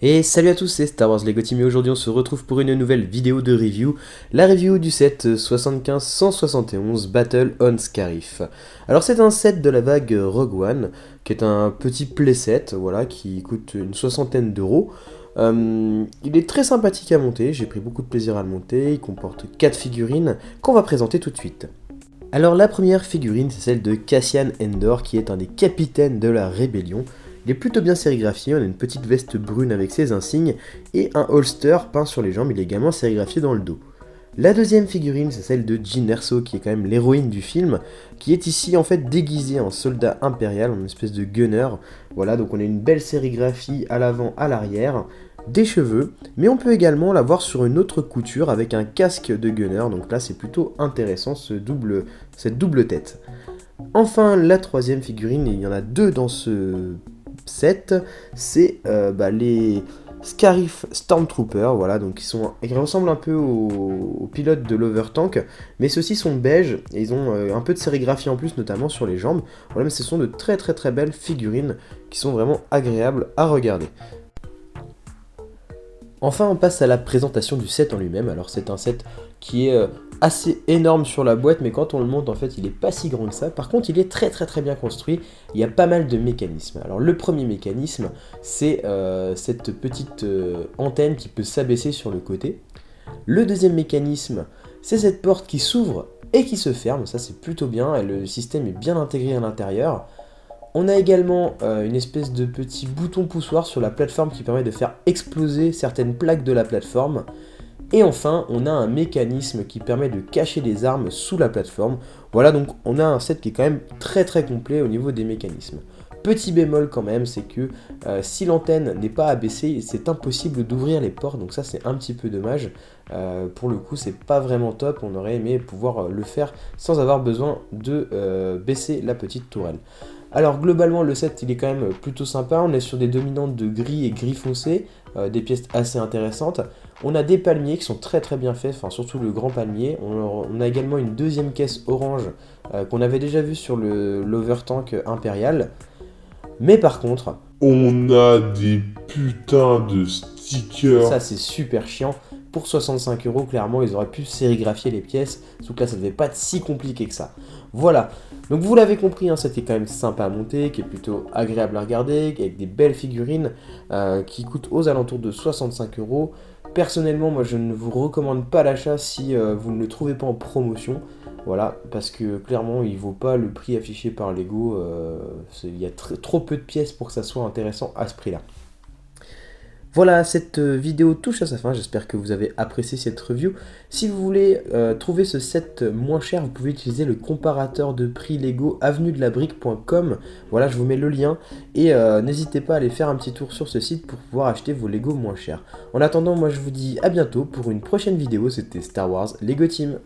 Et salut à tous, c'est Star Wars Lego Team et aujourd'hui on se retrouve pour une nouvelle vidéo de review, la review du set 75-171 Battle on Scarif. Alors c'est un set de la vague Rogue One, qui est un petit playset, voilà, qui coûte une soixantaine d'euros. Il est très sympathique à monter, j'ai pris beaucoup de plaisir à le monter, il comporte 4 figurines qu'on va présenter tout de suite. Alors la première figurine c'est celle de Cassian Andor qui est un des capitaines de la rébellion. Il est plutôt bien sérigraphié, on a une petite veste brune avec ses insignes et un holster peint sur les jambes, il est également sérigraphié dans le dos. La deuxième figurine c'est celle de Jyn Erso qui est quand même l'héroïne du film, qui est ici en fait déguisée en soldat impérial, en espèce de gunner. Voilà, donc on a une belle sérigraphie à l'avant, à l'arrière, des cheveux, mais on peut également la voir sur une autre couture avec un casque de gunner, donc là c'est plutôt intéressant cette double tête. Enfin, la troisième figurine, et il y en a deux dans ce set, c'est les Scarif Stormtrooper, voilà, donc ils ressemblent un peu aux pilotes de l'Overtank, mais ceux-ci sont beiges et ils ont un peu de sérigraphie en plus, notamment sur les jambes. Voilà, mais ce sont de très très très belles figurines qui sont vraiment agréables à regarder. Enfin, on passe à la présentation du set en lui-même. Alors, c'est un set qui est assez énorme sur la boîte, mais quand on le monte, en fait, il n'est pas si grand que ça. Par contre, il est très très très bien construit. Il y a pas mal de mécanismes. Alors, le premier mécanisme, c'est cette petite antenne qui peut s'abaisser sur le côté. Le deuxième mécanisme, c'est cette porte qui s'ouvre et qui se ferme. Ça, c'est plutôt bien et le système est bien intégré à l'intérieur. On a également une espèce de petit bouton poussoir sur la plateforme qui permet de faire exploser certaines plaques de la plateforme. Et enfin, on a un mécanisme qui permet de cacher les armes sous la plateforme. Voilà, donc on a un set qui est quand même très très complet au niveau des mécanismes. Petit bémol quand même, c'est que si l'antenne n'est pas abaissée, c'est impossible d'ouvrir les portes, donc ça c'est un petit peu dommage. Pour le coup, c'est pas vraiment top, on aurait aimé pouvoir le faire sans avoir besoin de baisser la petite tourelle. Alors globalement le set il est quand même plutôt sympa, on est sur des dominantes de gris et gris foncé, des pièces assez intéressantes. On a des palmiers qui sont très très bien faits, enfin surtout le grand palmier. On a également une deuxième caisse orange qu'on avait déjà vue sur l'Overtank impérial. Mais par contre, On a des putains de stickers. ça c'est super chiant. Pour 65 euros, clairement, ils auraient pu sérigraphier les pièces. Sauf que là, ça devait pas être si compliqué que ça. Voilà. Donc vous l'avez compris, hein, c'était quand même sympa à monter, qui est plutôt agréable à regarder, avec des belles figurines qui coûtent aux alentours de 65 euros. Personnellement, moi je ne vous recommande pas l'achat si vous ne le trouvez pas en promotion. Voilà, parce que clairement il vaut pas le prix affiché par Lego. Il y a trop peu de pièces pour que ça soit intéressant à ce prix-là. Voilà, cette vidéo touche à sa fin, j'espère que vous avez apprécié cette review. Si vous voulez trouver ce set moins cher, vous pouvez utiliser le comparateur de prix Lego avenuedelabrique.com. Voilà, je vous mets le lien et n'hésitez pas à aller faire un petit tour sur ce site pour pouvoir acheter vos Lego moins chers. En attendant, moi je vous dis à bientôt pour une prochaine vidéo, c'était Star Wars Lego Team.